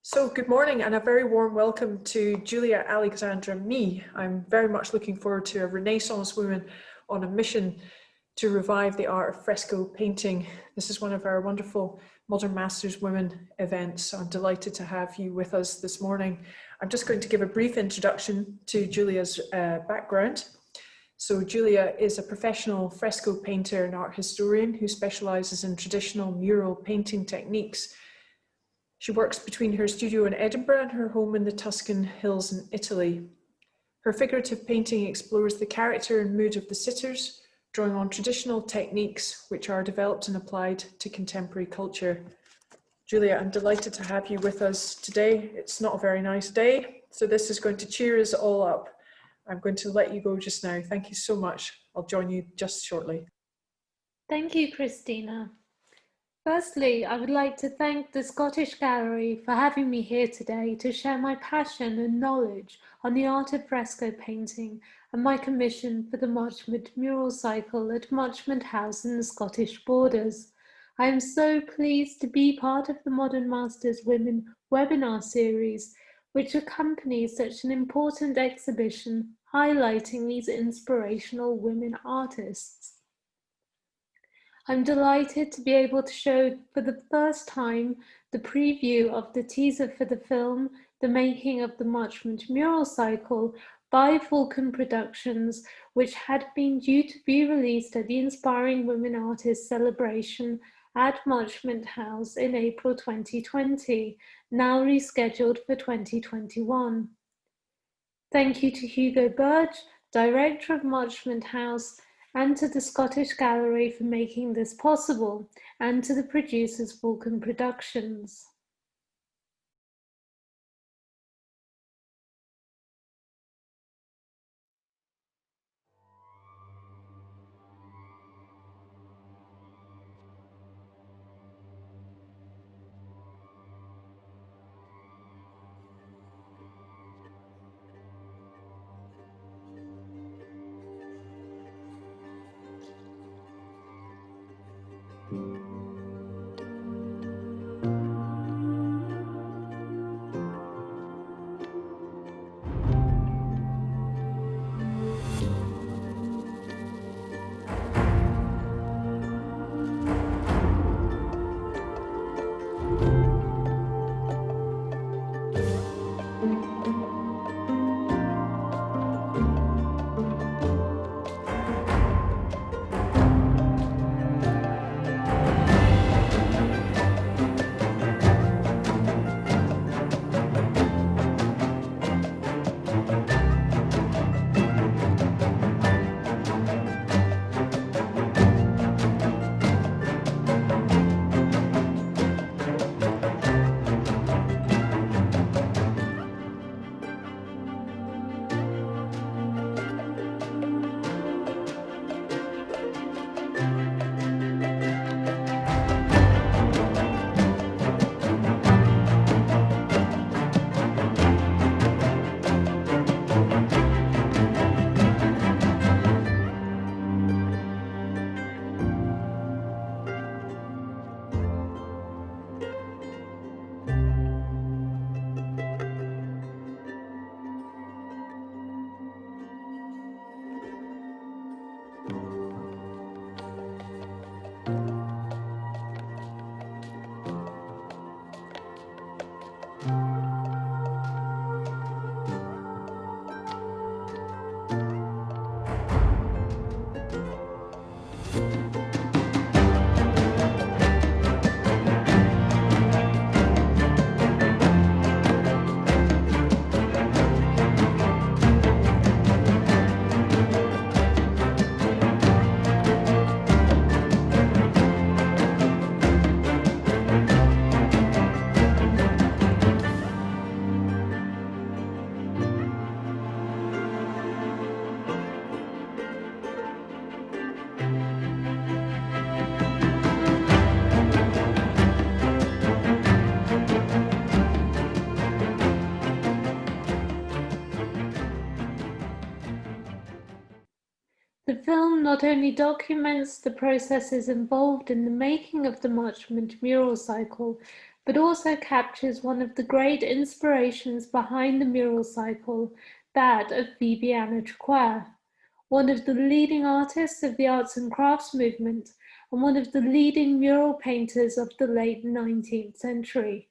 So good morning and a very warm welcome to Julia Alexandra Mee. I'm very much looking forward to a Renaissance woman on a mission to revive the art of fresco painting. This is one of our wonderful Modern Masters Women events, so I'm delighted to have you with us this morning. I'm just going to give a brief introduction to Julia's background. So Julia is a professional fresco painter and art historian who specialises in traditional mural painting techniques. She works between her studio in Edinburgh and her home in the Tuscan hills in Italy. Her figurative painting explores the character and mood of the sitters, drawing on traditional techniques which are developed and applied to contemporary culture. Julia, I'm delighted to have you with us today. It's not a very nice day, so this is going to cheer us all up. I'm going to let you go just now. Thank you so much. I'll join you just shortly. Thank you, Christina. Firstly, I would like to thank the Scottish Gallery for having me here today to share my passion and knowledge on the art of fresco painting and my commission for the Marchmont Mural Cycle at Marchmont House in the Scottish Borders. I am so pleased to be part of the Modern Masters Women webinar series, which accompanies such an important exhibition highlighting these inspirational women artists. I'm delighted to be able to show for the first time the preview of the teaser for the film, The Making of the Marchmont Mural Cycle, by Vulcan Productions, which had been due to be released at the Inspiring Women Artists celebration at Marchmont House in April 2020, now rescheduled for 2021. Thank you to Hugo Birch, Director of Marchmont House, and to the Scottish Gallery for making this possible, and to the producers Vulcan Productions. The film not only documents the processes involved in the making of the Marchmont Mural Cycle, but also captures one of the great inspirations behind the mural cycle, that of Viviana Chikwa, one of the leading artists of the arts and crafts movement and one of the leading mural painters of the late 19th century.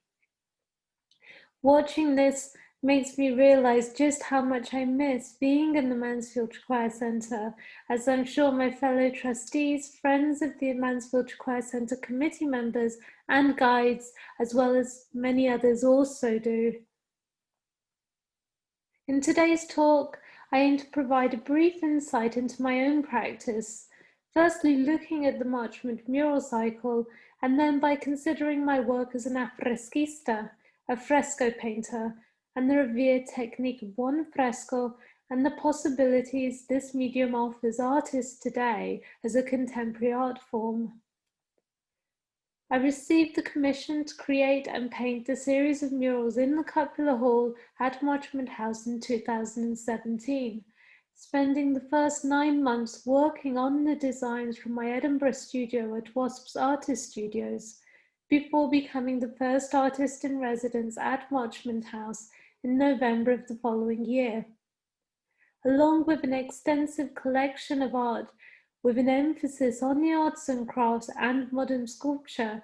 Watching this makes me realize just how much I miss being in the Mansfield Choir Centre, as I'm sure my fellow trustees, friends of the Mansfield Choir Centre committee members and guides, as well as many others also do. In today's talk, I aim to provide a brief insight into my own practice, firstly looking at the Marchmont Mural Cycle, and then by considering my work as an affrescista, a fresco painter, and the revered technique of buon fresco and the possibilities this medium offers artists today as a contemporary art form. I received the commission to create and paint a series of murals in the Cupola Hall at Marchmont House in 2017, spending the first 9 months working on the designs from my Edinburgh studio at Wasp's Artist Studios, before becoming the first artist in residence at Marchmont House in November of the following year. Along with an extensive collection of art with an emphasis on the arts and crafts and modern sculpture,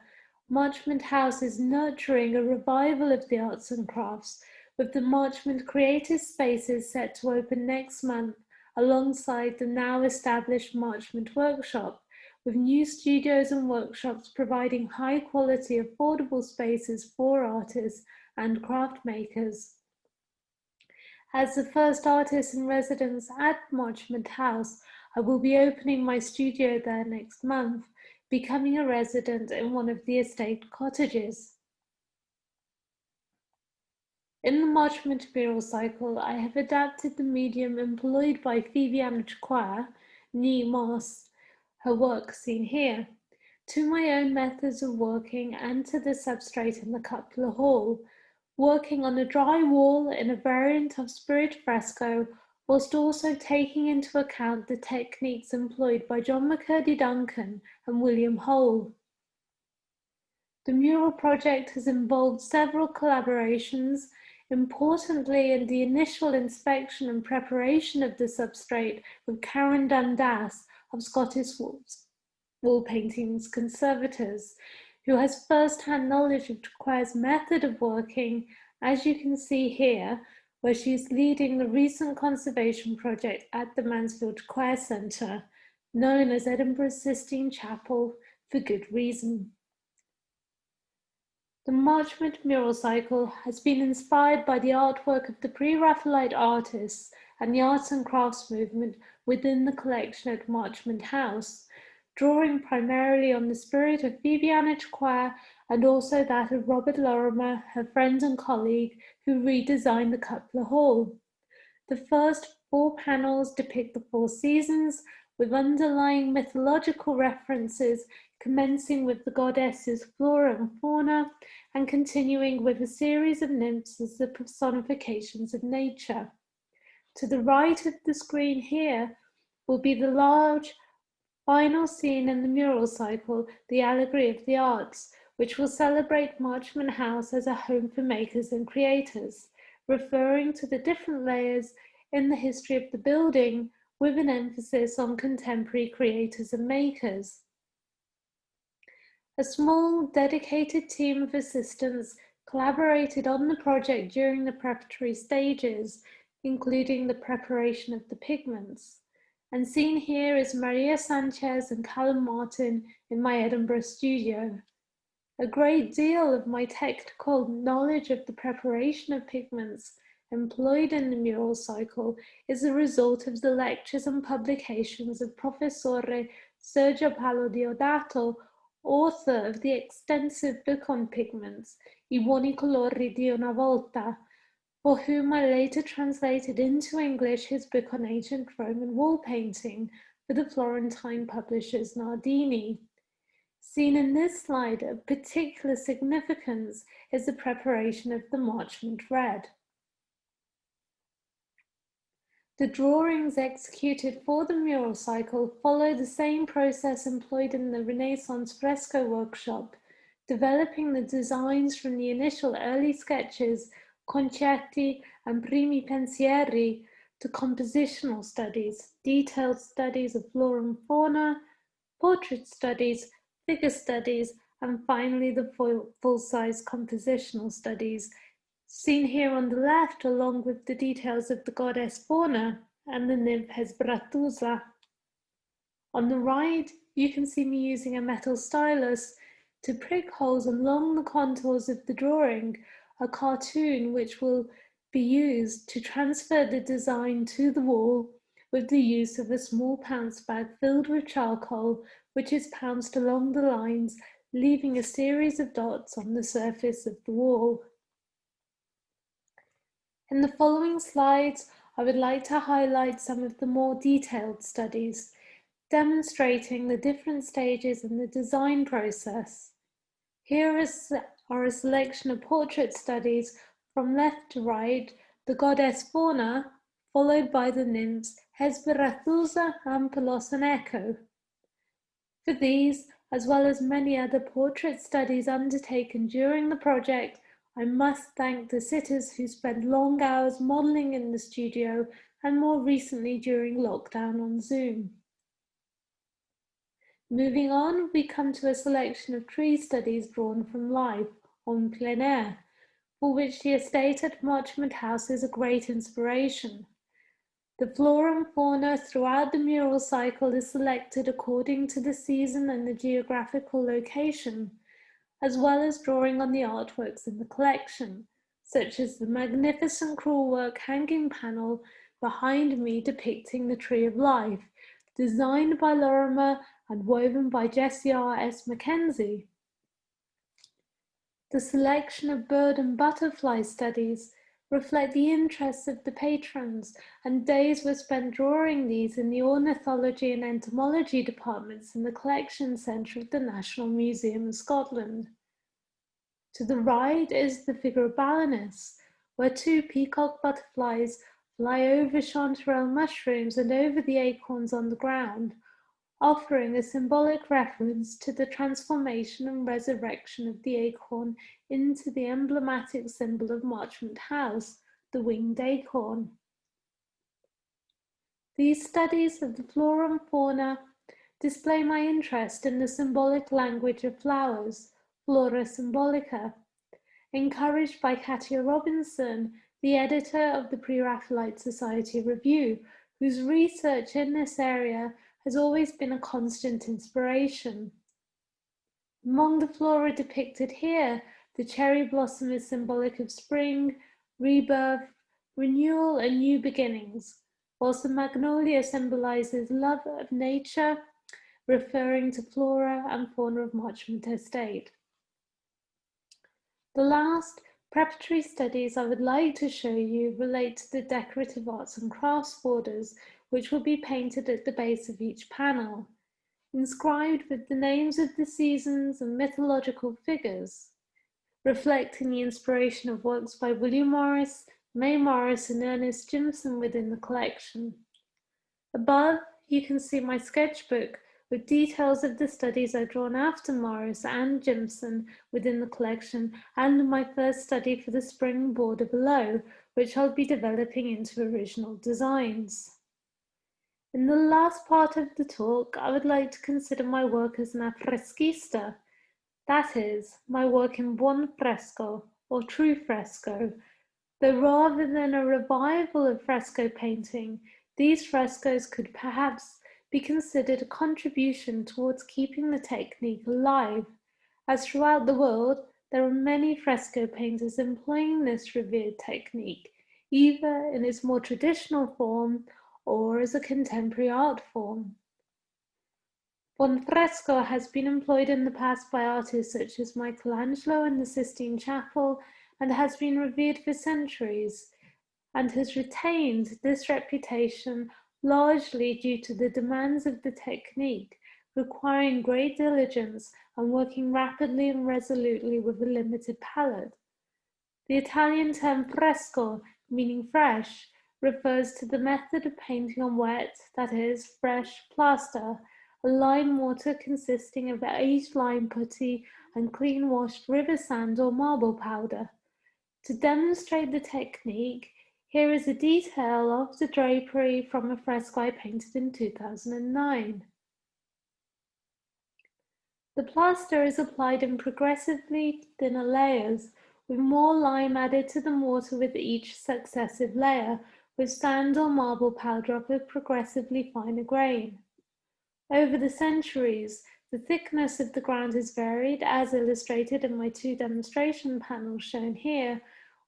Marchmont House is nurturing a revival of the arts and crafts, with the Marchmont Creative Spaces set to open next month alongside the now established Marchmont Workshop, with new studios and workshops providing high quality, affordable spaces for artists and craft makers. As the first artist in residence at Marchmont House, I will be opening my studio there next month, becoming a resident in one of the estate cottages. In the Marchmont Mural Cycle, I have adapted the medium employed by Viviana Chikwa, Ni Moss, her work seen here, to my own methods of working and to the substrate in the Cupola Hall, working on a dry wall in a variant of spirit fresco, whilst also taking into account the techniques employed by John McCurdy Duncan and William Hole. The mural project has involved several collaborations, importantly in the initial inspection and preparation of the substrate with Karen Dundas of Scottish Wall Painting's Conservators, who has first-hand knowledge of Chikwa's method of working, as you can see here, where she is leading the recent conservation project at the Mansfield Chikwa Centre, known as Edinburgh's Sistine Chapel, for good reason. The Marchmont Mural Cycle has been inspired by the artwork of the pre-Raphaelite artists and the arts and crafts movement within the collection at Marchmont House, drawing primarily on the spirit of Viviana Chikwa and also that of Robert Lorimer, her friend and colleague, who redesigned the Cupola Hall. The first 4 panels depict the 4 seasons, with underlying mythological references commencing with the goddesses Flora and Fauna and continuing with a series of nymphs as the personifications of nature. To the right of the screen here will be the large final scene in the mural cycle, the Allegory of the Arts, which will celebrate Marchmont House as a home for makers and creators, referring to the different layers in the history of the building with an emphasis on contemporary creators and makers. A small, dedicated team of assistants collaborated on the project during the preparatory stages, including the preparation of the pigments. And seen here is Maria Sanchez and Callum Martin in my Edinburgh studio. A great deal of my technical knowledge of the preparation of pigments employed in the mural cycle is a result of the lectures and publications of Professore Sergio Paolo Diodato, author of the extensive book on pigments, I buoni colori di una volta, for whom I later translated into English his book on ancient Roman wall painting for the Florentine publishers Nardini. Seen in this slide, of particular significance is the preparation of the Marchmont Red. The drawings executed for the mural cycle follow the same process employed in the Renaissance fresco workshop, developing the designs from the initial early sketches, concetti and primi pensieri, to compositional studies, detailed studies of flora and fauna, portrait studies, figure studies, and finally the full-size compositional studies, seen here on the left along with the details of the goddess Fauna and the nymph Hesperatusa. On the right, you can see me using a metal stylus to prick holes along the contours of the drawing, a cartoon which will be used to transfer the design to the wall with the use of a small pounce bag filled with charcoal, which is pounced along the lines, leaving a series of dots on the surface of the wall. In the following slides, I would like to highlight some of the more detailed studies, demonstrating the different stages in the design process. Here are a selection of portrait studies from left to right, the goddess Fauna, followed by the nymphs Hesperatusa and Pelos and Echo. For these, as well as many other portrait studies undertaken during the project, I must thank the sitters who spent long hours modelling in the studio and more recently during lockdown on Zoom. Moving on, we come to a selection of tree studies drawn from life, en plein air, for which the estate at Marchmont House is a great inspiration. The flora and fauna throughout the mural cycle is selected according to the season and the geographical location, as well as drawing on the artworks in the collection, such as the magnificent crewelwork hanging panel behind me depicting the Tree of Life, designed by Lorimer and woven by Jessie R. S. Mackenzie. The selection of bird and butterfly studies reflect the interests of the patrons, and days were spent drawing these in the ornithology and entomology departments in the collection centre of the National Museum of Scotland. To the right is the figure of Baroness, where two peacock butterflies fly over chanterelle mushrooms and over the acorns on the ground, offering a symbolic reference to the transformation and resurrection of the acorn into the emblematic symbol of Marchmont House, the winged acorn. These studies of the flora and fauna display my interest in the symbolic language of flowers, flora symbolica, encouraged by Katia Robinson, the editor of the Pre-Raphaelite Society Review, whose research in this area has always been a constant inspiration. Among the flora depicted here, the cherry blossom is symbolic of spring, rebirth, renewal, and new beginnings, whilst the magnolia symbolizes love of nature, referring to flora and fauna of Marchmont Estate. The last preparatory studies I would like to show you relate to the decorative arts and crafts borders, which will be painted at the base of each panel, inscribed with the names of the seasons and mythological figures, reflecting the inspiration of works by William Morris, May Morris, and Ernest Jimson within the collection. Above, you can see my sketchbook with details of the studies I've drawn after Morris and Jimson within the collection, and my first study for the spring border below, which I'll be developing into original designs. In the last part of the talk, I would like to consider my work as an affrescista, that is, my work in buon fresco, or true fresco, though rather than a revival of fresco painting, these frescoes could perhaps be considered a contribution towards keeping the technique alive, as throughout the world there are many fresco painters employing this revered technique, either in its more traditional form or as a contemporary art form. Buon fresco has been employed in the past by artists such as Michelangelo in the Sistine Chapel and has been revered for centuries, and has retained this reputation largely due to the demands of the technique, requiring great diligence and working rapidly and resolutely with a limited palette. The Italian term fresco, meaning fresh, refers to the method of painting on wet, that is, fresh plaster, a lime mortar consisting of aged lime putty and clean washed river sand or marble powder. To demonstrate the technique, here is a detail of the drapery from a fresco I painted in 2009. The plaster is applied in progressively thinner layers, with more lime added to the mortar with each successive layer, with sand or marble powder of a progressively finer grain. Over the centuries, the thickness of the ground has varied, as illustrated in my two demonstration panels shown here,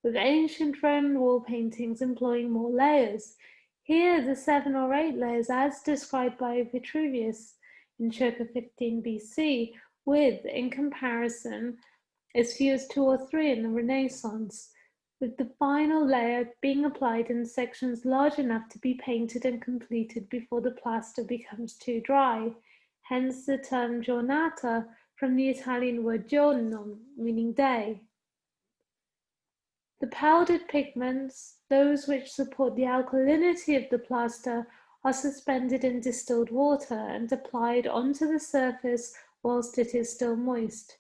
with ancient Roman wall paintings employing more layers. Here, the 7 or 8 layers, as described by Vitruvius in circa 15 BC, with, in comparison, as few as 2 or 3 in the Renaissance, with the final layer being applied in sections large enough to be painted and completed before the plaster becomes too dry, hence the term giornata from the Italian word giorno, meaning day. The powdered pigments, those which support the alkalinity of the plaster, are suspended in distilled water and applied onto the surface whilst it is still moist.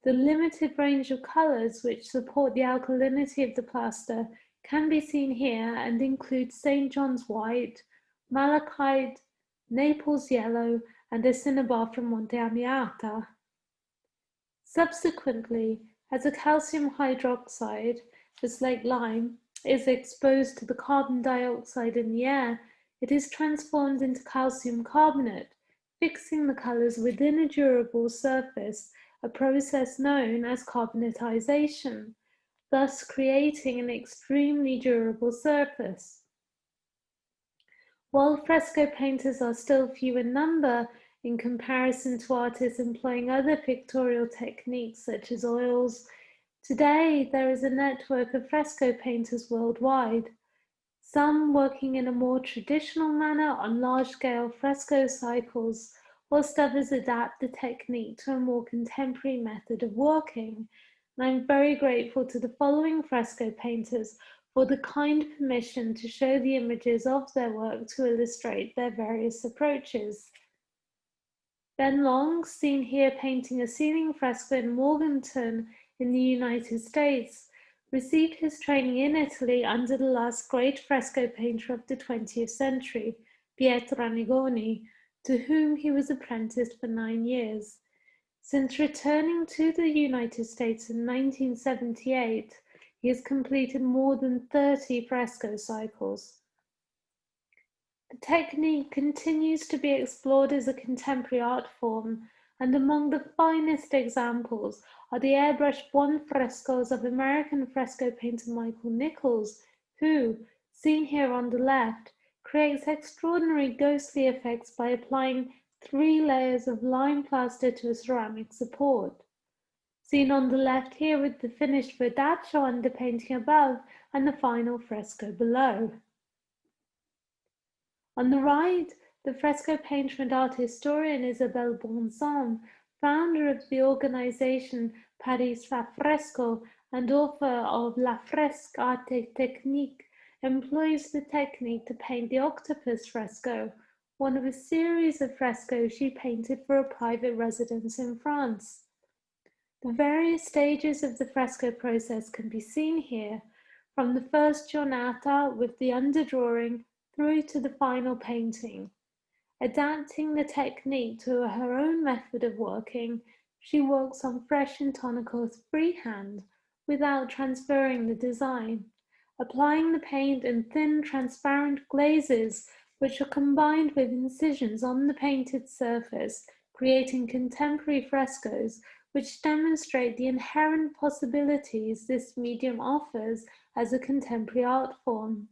The limited range of colours which support the alkalinity of the plaster can be seen here and include St. John's white, malachite, Naples yellow, and a cinnabar from Monte Amiata. Subsequently, as a calcium hydroxide, the slate lime, is exposed to the carbon dioxide in the air, it is transformed into calcium carbonate, fixing the colours within a durable surface, a process known as carbonatization, thus creating an extremely durable surface. While fresco painters are still few in number in comparison to artists employing other pictorial techniques such as oils, today there is a network of fresco painters worldwide, some working in a more traditional manner on large-scale fresco cycles, whilst others adapt the technique to a more contemporary method of working. And I'm very grateful to the following fresco painters for the kind permission to show the images of their work to illustrate their various approaches. Ben Long, seen here painting a ceiling fresco in Morganton in the United States, received his training in Italy under the last great fresco painter of the 20th century, Pietro Annigoni, to whom he was apprenticed for 9 years. Since returning to the United States in 1978, he has completed more than 30 fresco cycles. The technique continues to be explored as a contemporary art form, and among the finest examples are the airbrush buon frescoes of American fresco painter Michael Nichols, who, seen here on the left, creates extraordinary ghostly effects by applying 3 layers of lime plaster to a ceramic support. Seen on the left here with the finished verdaccio underpainting above and the final fresco below. On the right, the fresco painter and art historian Isabel Bronson, founder of the organization Paris Fresco and author of La Fresque Arte Technique, employs the technique to paint the octopus fresco, one of a series of frescoes she painted for a private residence in France. The various stages of the fresco process can be seen here, from the first giornata with the underdrawing through to the final painting. Adapting the technique to her own method of working, she works on fresh intonicals freehand without transferring the design, applying the paint in thin transparent glazes which are combined with incisions on the painted surface, creating contemporary frescoes which demonstrate the inherent possibilities this medium offers as a contemporary art form.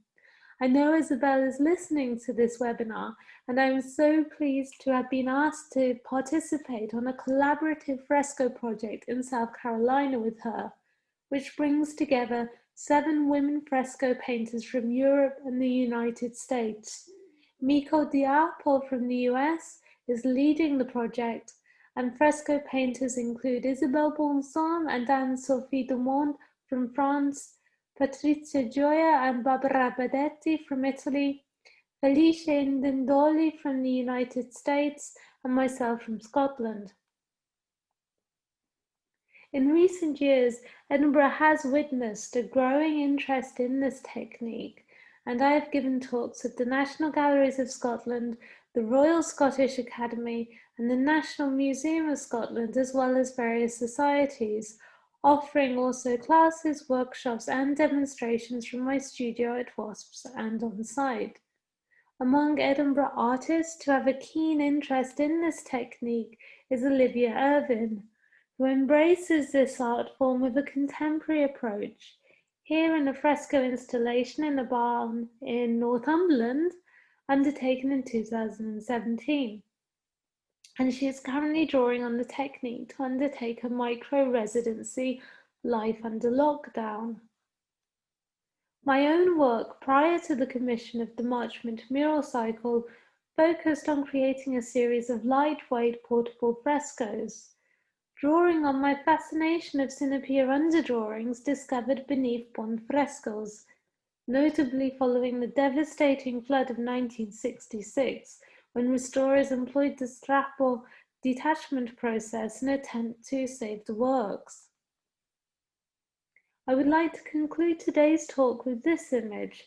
I know Isabel is listening to this webinar, and I am so pleased to have been asked to participate on a collaborative fresco project in South Carolina with her, which brings together 7 women fresco painters from Europe and the United States. Miko Diapo from the US is leading the project, and fresco painters include Isabel Bonzan and Anne-Sophie Dumont from France, Patrizia Gioia and Barbara Badetti from Italy, Felice Indendoli from the United States, and myself from Scotland. In recent years, Edinburgh has witnessed a growing interest in this technique, and I have given talks at the National Galleries of Scotland, the Royal Scottish Academy, and the National Museum of Scotland, as well as various societies, offering also classes, workshops, and demonstrations from my studio at WASPs and on site. Among Edinburgh artists who have a keen interest in this technique is Olivia Irvine, who embraces this art form with a contemporary approach. Here in a fresco installation in a barn in Northumberland, undertaken in 2017. And she is currently drawing on the technique to undertake a micro-residency, Life Under Lockdown. My own work prior to the commission of the Marchmont Mural Cycle focused on creating a series of lightweight portable frescoes, drawing on my fascination of synopia underdrawings discovered beneath buon frescoes, notably following the devastating flood of 1966, when restorers employed the strappo detachment process in an attempt to save the works. I would like to conclude today's talk with this image,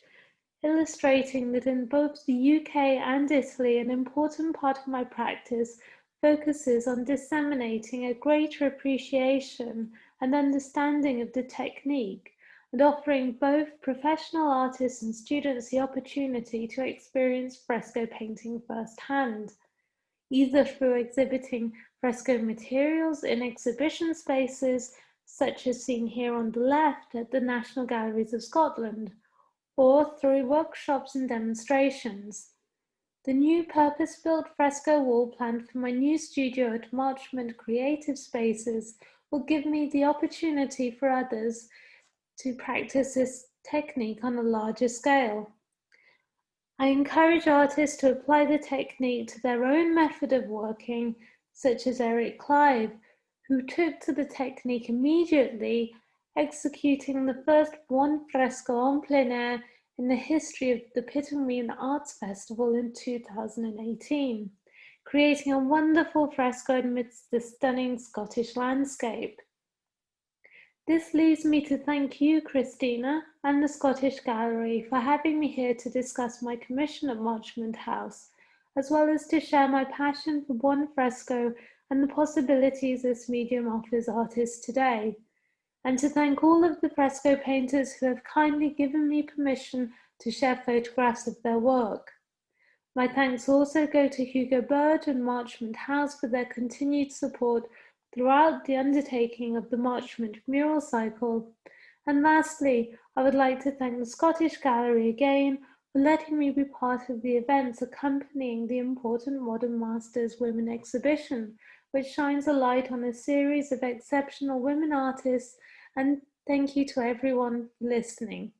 illustrating that in both the UK and Italy, an important part of my practice focuses on disseminating a greater appreciation and understanding of the technique, and offering both professional artists and students the opportunity to experience fresco painting firsthand, either through exhibiting fresco materials in exhibition spaces, such as seen here on the left at the National Galleries of Scotland, or through workshops and demonstrations. The new purpose-built fresco wall plan for my new studio at Marchmont Creative Spaces will give me the opportunity for others to practice this technique on a larger scale. I encourage artists to apply the technique to their own method of working, such as Eric Clive, who took to the technique immediately, executing the first buon fresco en plein air in the history of the Pittenweem Arts Festival in 2018, creating a wonderful fresco amidst the stunning Scottish landscape. This leaves me to thank you, Christina, and the Scottish Gallery for having me here to discuss my commission at Marchmont House, as well as to share my passion for buon fresco and the possibilities this medium offers artists today, and to thank all of the fresco painters who have kindly given me permission to share photographs of their work. My thanks also go to Hugo Bird and Marchmont House for their continued support throughout the undertaking of the Marchmont Mural Cycle. And lastly, I would like to thank the Scottish Gallery again for letting me be part of the events accompanying the important Modern Masters Women exhibition, which shines a light on a series of exceptional women artists, and thank you to everyone listening.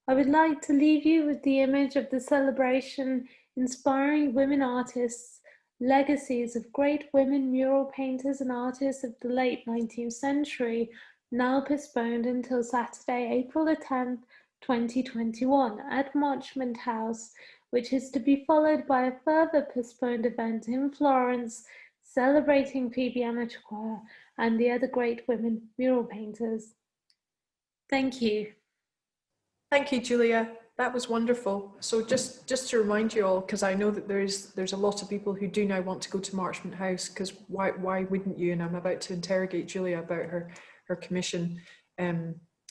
I would like to leave you with the image of the celebration inspiring women artists, legacies of great women mural painters and artists of the late 19th century, now postponed until Saturday, April the 10th, 2021 at Marchmont House, which is to be followed by a further postponed event in Florence, celebrating Phoebe Amateur and the other great women mural painters. Thank you. Thank you, Julia. That was wonderful. So just to remind you all, because I know that there's a lot of people who do now want to go to Marchmont House, because why wouldn't you? And I'm about to interrogate Julia about her commission,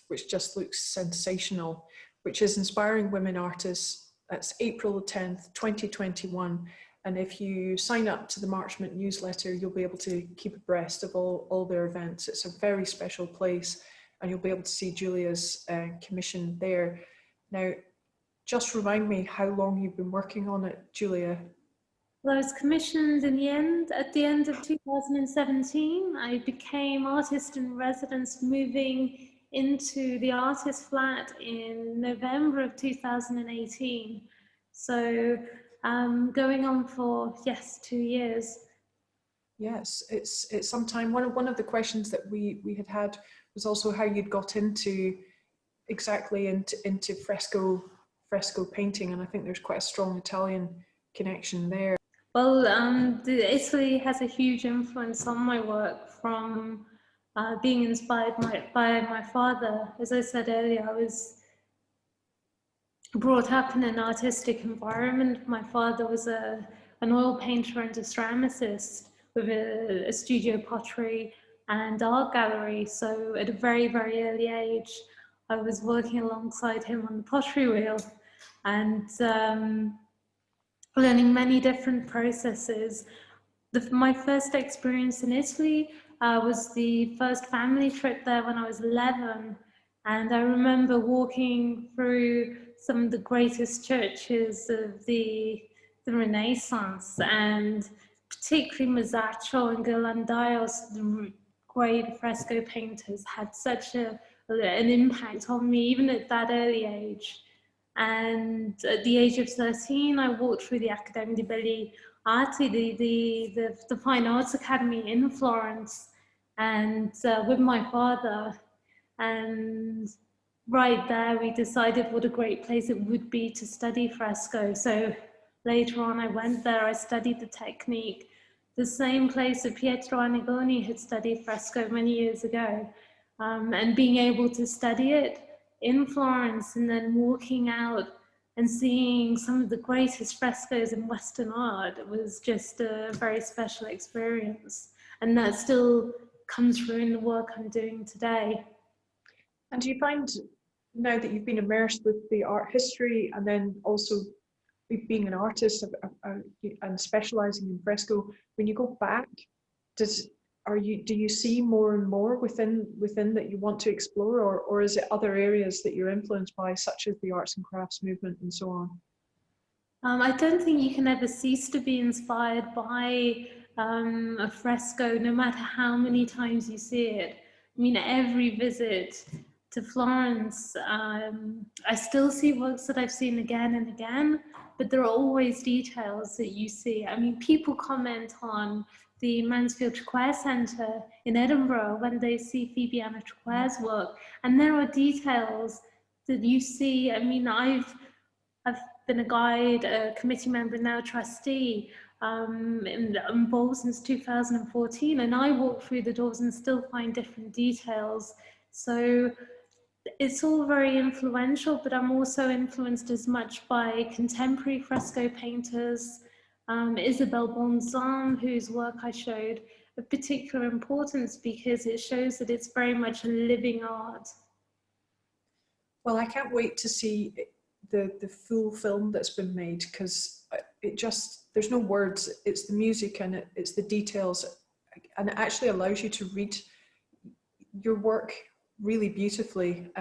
which just looks sensational, which is Inspiring Women Artists. That's April the 10th, 2021. And if you sign up to the Marchmont newsletter, you'll be able to keep abreast of all their events. It's a very special place, and you'll be able to see Julia's commission there. Now, just remind me how long you've been working on it, Julia. Well, I was commissioned at the end of 2017. I became artist in residence, moving into the artist flat in November of 2018. So going on for, yes, 2 years. Yes, it's some time. One of the questions that we had was also how you'd got into fresco painting, and I think there's quite a strong Italian connection there. Well, Italy has a huge influence on my work from being inspired by my father. As I said earlier, I was brought up in an artistic environment. My father was an oil painter and a ceramicist with a studio pottery and art gallery. So at a very, very early age, I was working alongside him on the pottery wheel and learning many different processes. My first experience in Italy was the first family trip there when I was 11. And I remember walking through some of the greatest churches of the Renaissance, and particularly Masaccio and Ghirlandaio's, the great fresco painters, had such an impact on me, even at that early age. And at the age of 13, I walked through the Accademia di Belli Arti, the Fine Arts Academy in Florence, and with my father. And right there, we decided what a great place it would be to study fresco. So later on, I went there, I studied the technique, the same place that Pietro Annigoni had studied fresco many years ago. And being able to study it in Florence and then walking out and seeing some of the greatest frescoes in Western art was just a very special experience. And that still comes through in the work I'm doing today. And do you find, now that you've been immersed with the art history and then also being an artist and specialising in fresco, when you go back, do you see more and more within that you want to explore, or is it other areas that you're influenced by, such as the arts and crafts movement and so on? I don't think you can ever cease to be inspired by a fresco, no matter how many times you see it. I mean, every visit to Florence, I still see works that I've seen again and again, but there are always details that you see. I mean, people comment on the Mansfield Triquare Centre in Edinburgh when they see Phoebe Anna Triquare's work, and there are details that you see. I mean, I've been a guide, a committee member, now a trustee involved since 2014, and I walk through the doors and still find different details. So it's all very influential, but I'm also influenced as much by contemporary fresco painters, Isabel Bonzan, whose work I showed, of particular importance because it shows that it's very much a living art. Well, I can't wait to see the full film that's been made, because there's no words, it's the music and it's the details, and it actually allows you to read your work really beautifully.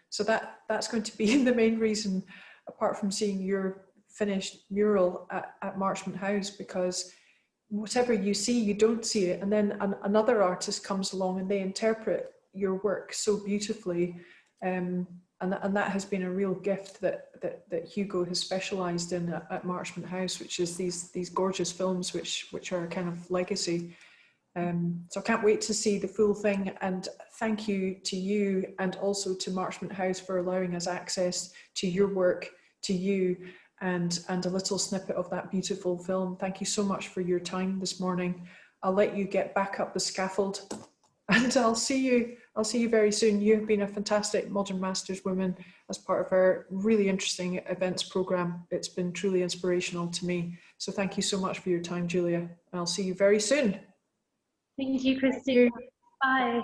So that's going to be the main reason, apart from seeing your finished mural at Marchmont House, because whatever you see, you don't see it, and then another artist comes along and they interpret your work so beautifully. And that has been a real gift that Hugo has specialised in at Marchmont House, which is these gorgeous films which are a kind of legacy. So I can't wait to see the full thing, and thank you to you and also to Marchmont House for allowing us access to your work, to you, and a little snippet of that beautiful film. Thank you so much for your time this morning. I'll let you get back up the scaffold, and I'll see you very soon. You've been a fantastic Modern Masters woman as part of our really interesting events programme. It's been truly inspirational to me. So thank you so much for your time, Julia. And I'll see you very soon. Thank you, Christine. Bye.